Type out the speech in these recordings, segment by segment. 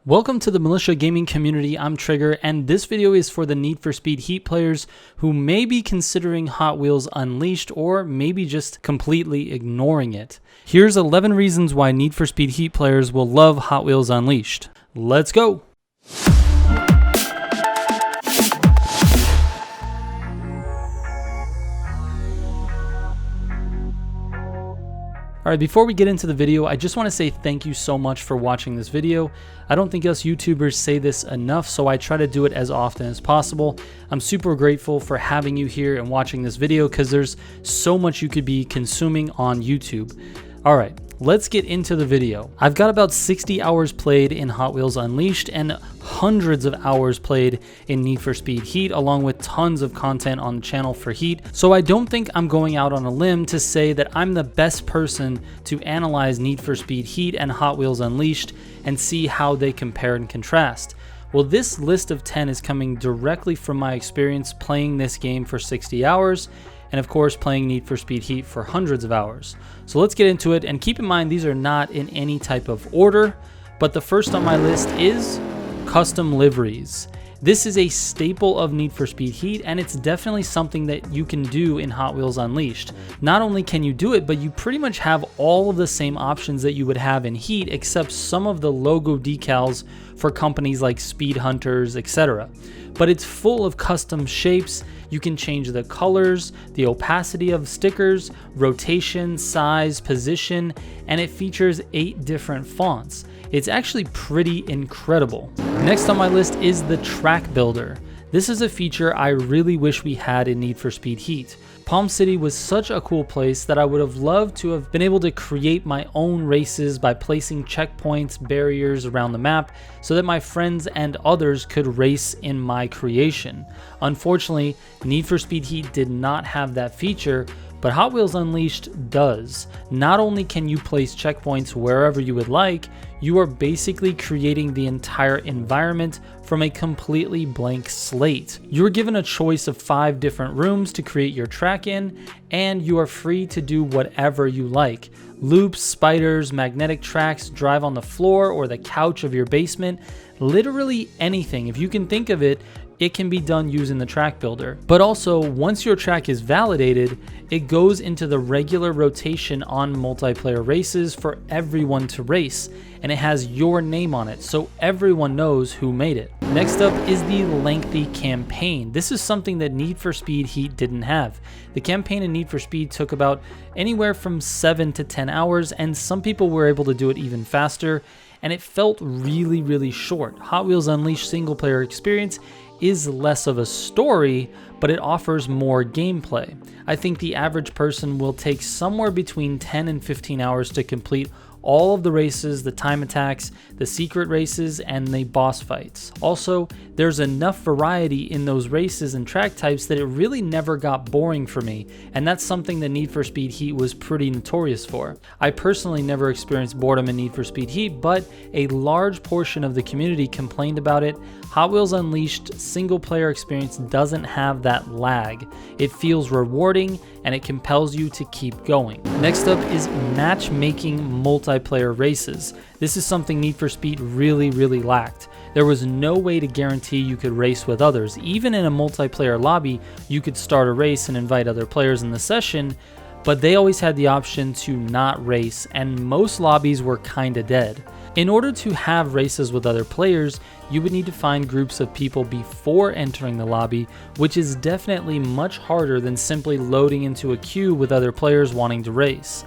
Welcome to the Militia gaming community. I'm Trigger, and this video is for the Need for Speed Heat players who may be considering Hot Wheels Unleashed or maybe just completely ignoring it. Here's 11 reasons why Need for Speed Heat players will love Hot Wheels Unleashed. Let's go! Alright, before we get into the video, I just want to say thank you so much for watching this video. I don't think us YouTubers say this enough, so I try to do it as often as possible. I'm super grateful for having you here and watching this video because there's so much you could be consuming on YouTube. Alright, let's get into the video. I've got about 60 hours played in Hot Wheels Unleashed and hundreds of hours played in Need for Speed Heat, along with tons of content on the channel for Heat, so I don't think I'm going out on a limb to say that I'm the best person to analyze Need for Speed Heat and Hot Wheels Unleashed and see how they compare and contrast. Well, this list of 10 is coming directly from my experience playing this game for 60 hours, and of course playing Need for Speed Heat for hundreds of hours. So let's get into it, and keep in mind these are not in any type of order, but the first on my list is custom liveries. This is a staple of Need for Speed Heat, and it's definitely something that you can do in Hot Wheels Unleashed. Not only can you do it, but you pretty much have all of the same options that you would have in Heat, except some of the logo decals for companies like Speed Hunters, etc. But it's full of custom shapes. You can change the colors, the opacity of stickers, rotation, size, position, and it features 8 different fonts. It's actually pretty incredible. Next on my list is the track builder. This is a feature I really wish we had in Need for Speed Heat. Palm City was such a cool place that I would have loved to have been able to create my own races by placing checkpoints, barriers around the map so that my friends and others could race in my creation. Unfortunately, Need for Speed Heat did not have that feature, but Hot Wheels Unleashed does. Not only can you place checkpoints wherever you would like, you are basically creating the entire environment from a completely blank slate. You are given a choice of 5 different rooms to create your track in, and you are free to do whatever you like. Loops, spiders, magnetic tracks, drive on the floor or the couch of your basement, literally anything. If you can think of it, it can be done using the track builder. But also, once your track is validated, it goes into the regular rotation on multiplayer races for everyone to race, and it has your name on it, so everyone knows who made it. Next up is the lengthy campaign. This is something that Need for Speed Heat didn't have. The campaign in Need for Speed took about anywhere from 7 to 10 hours, and some people were able to do it even faster, and it felt really short. Hot Wheels Unleashed single player experience is less of a story, but it offers more gameplay. I think the average person will take somewhere between 10 and 15 hours to complete all of the races, the time attacks, the secret races, and the boss fights. Also, there's enough variety in those races and track types that it really never got boring for me, and that's something that Need for Speed Heat was pretty notorious for. I personally never experienced boredom in Need for Speed Heat, but a large portion of the community complained about it. Hot Wheels Unleashed single player experience doesn't have that lag. It feels rewarding and it compels you to keep going. Next up is matchmaking multiplayer races. This is something Need for Speed really lacked. There was no way to guarantee you could race with others. Even in a multiplayer lobby, you could start a race and invite other players in the session, but they always had the option to not race, and most lobbies were kinda dead. In order to have races with other players, you would need to find groups of people before entering the lobby, which is definitely much harder than simply loading into a queue with other players wanting to race.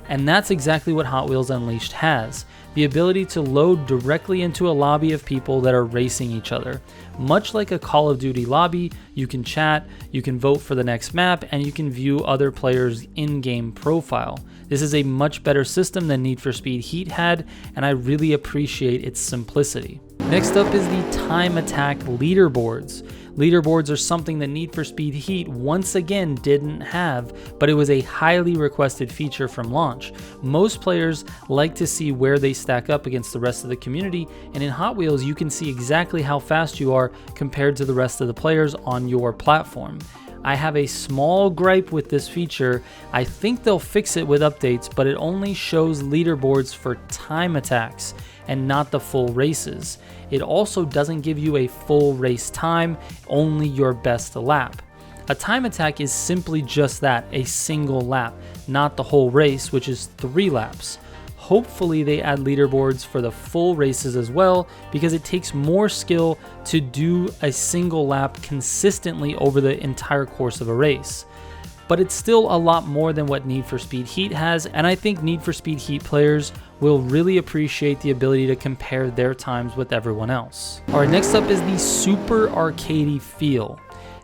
And that's exactly what Hot Wheels Unleashed has, the ability to load directly into a lobby of people that are racing each other. Much like a Call of Duty lobby, you can chat, you can vote for the next map, and you can view other players' in-game profile. This is a much better system than Need for Speed Heat had, and I really appreciate its simplicity. Next up is the time attack leaderboards. Leaderboards are something that Need for Speed Heat once again didn't have, but it was a highly requested feature from launch. Most players like to see where they stack up against the rest of the community, and in Hot Wheels you can see exactly how fast you are compared to the rest of the players on your platform. I have a small gripe with this feature. I think they'll fix it with updates, but it only shows leaderboards for time attacks and not the full races. It also doesn't give you a full race time, only your best lap. A time attack is simply just that, a single lap, not the whole race, which is 3 laps. Hopefully they add leaderboards for the full races as well, because it takes more skill to do a single lap consistently over the entire course of a race. But it's still a lot more than what Need for Speed Heat has, and I think Need for Speed Heat players will really appreciate the ability to compare their times with everyone else. Alright, next up is the Super Arcadey Feel.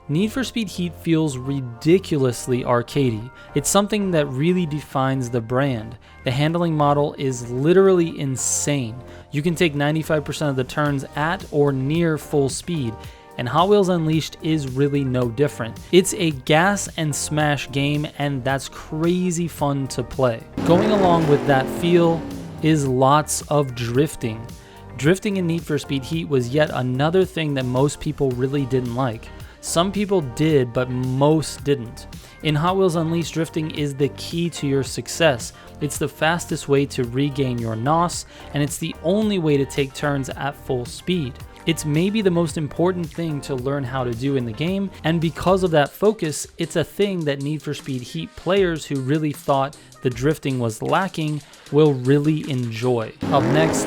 Need for Speed Heat feels ridiculously arcadey. It's something that really defines the brand. The handling model is literally insane. You can take 95% of the turns at or near full speed, and Hot Wheels Unleashed is really no different. It's a gas and smash game, and that's crazy fun to play. Going along with that feel is lots of drifting. Drifting in Need for Speed Heat was yet another thing that most people really didn't like. Some people did, but most didn't. In Hot Wheels Unleashed, drifting is the key to your success. It's the fastest way to regain your NOS, and it's the only way to take turns at full speed. It's maybe the most important thing to learn how to do in the game, and because of that focus, it's a thing that Need for Speed Heat players who really thought the drifting was lacking will really enjoy. Up next,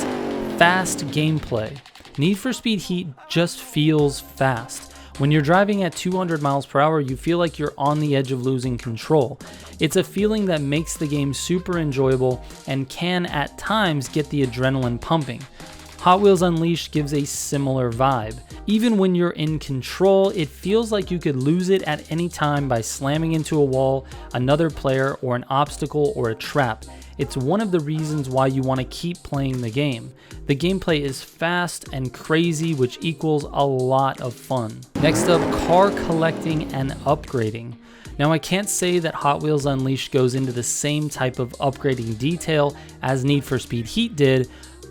fast gameplay. Need for Speed Heat just feels fast. When you're driving at 200 miles per hour, you feel like you're on the edge of losing control. It's a feeling that makes the game super enjoyable and can at times get the adrenaline pumping. Hot Wheels Unleashed gives a similar vibe. Even when you're in control, it feels like you could lose it at any time by slamming into a wall, another player, or an obstacle or a trap. It's one of the reasons why you want to keep playing the game. The gameplay is fast and crazy, which equals a lot of fun. Next up, car collecting and upgrading. Now, I can't say that Hot Wheels Unleashed goes into the same type of upgrading detail as Need for Speed Heat did,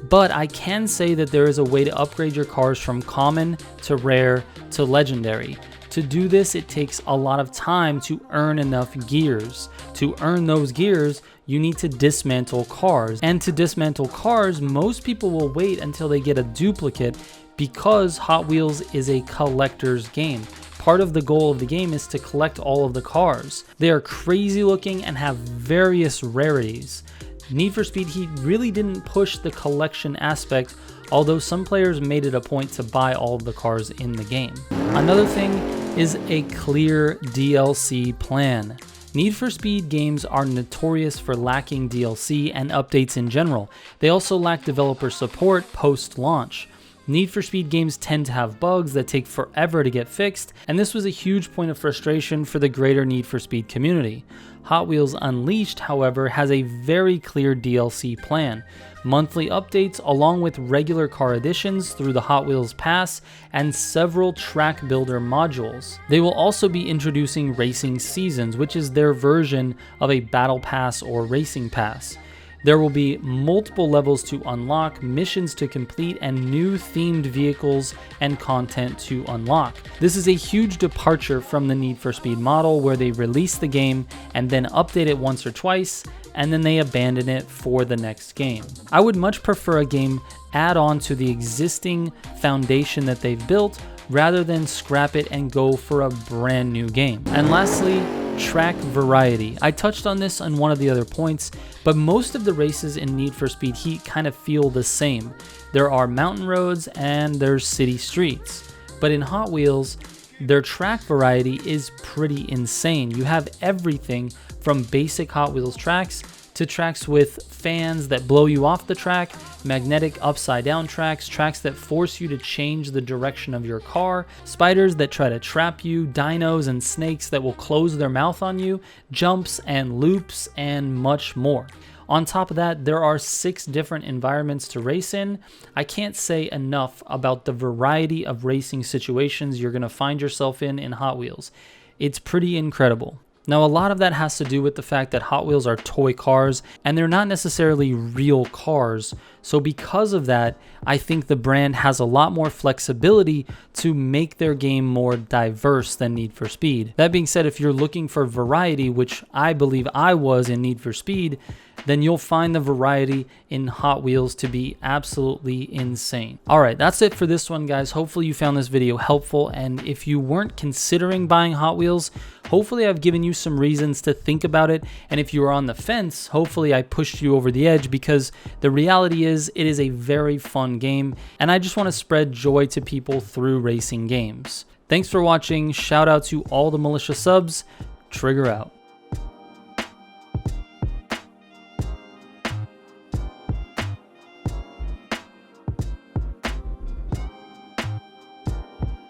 but I can say that there is a way to upgrade your cars from common to rare to legendary. To do this, it takes a lot of time to earn enough gears. To earn those gears, you need to dismantle cars. And to dismantle cars, most people will wait until they get a duplicate because Hot Wheels is a collector's game. Part of the goal of the game is to collect all of the cars. They are crazy looking and have various rarities. Need for Speed Heat really didn't push the collection aspect, although some players made it a point to buy all of the cars in the game. Another thing is a clear DLC plan. Need for Speed games are notorious for lacking DLC and updates in general. They also lack developer support post-launch. Need for Speed games tend to have bugs that take forever to get fixed, and this was a huge point of frustration for the greater Need for Speed community. Hot Wheels Unleashed, however, has a very clear DLC plan. Monthly updates along with regular car additions through the Hot Wheels Pass and several track builder modules. They will also be introducing racing seasons, which is their version of a battle pass or racing pass. There will be multiple levels to unlock, missions to complete, and new themed vehicles and content to unlock. This is a huge departure from the Need for Speed model where they release the game and then update it once or twice, and then they abandon it for the next game. I would much prefer a game add on to the existing foundation that they've built rather than scrap it and go for a brand new game. And lastly, track variety. I touched on this on one of the other points, but most of the races in Need for Speed Heat kind of feel the same. There are mountain roads and there's city streets. But in Hot Wheels, their track variety is pretty insane. You have everything from basic Hot Wheels tracks to tracks with fans that blow you off the track, magnetic upside down tracks, tracks that force you to change the direction of your car, spiders that try to trap you, dinos and snakes that will close their mouth on you, jumps and loops, and much more. On top of that, there are 6 different environments to race in. I can't say enough about the variety of racing situations you're going to find yourself in Hot Wheels. It's pretty incredible. Now, a lot of that has to do with the fact that Hot Wheels are toy cars and they're not necessarily real cars, So because of that, I think the brand has a lot more flexibility to make their game more diverse than Need for Speed. That being said, if you're looking for variety, which I believe I was in Need for Speed, then you'll find the variety in Hot Wheels to be absolutely insane. All right, that's it for this one, guys. Hopefully you found this video helpful, and if you weren't considering buying Hot Wheels, hopefully I've given you some reasons to think about it, and if you are on the fence, hopefully I pushed you over the edge, because the reality is it is a very fun game, and I just want to spread joy to people through racing games. Thanks for watching. Shout out to all the Militia subs. Trigger out.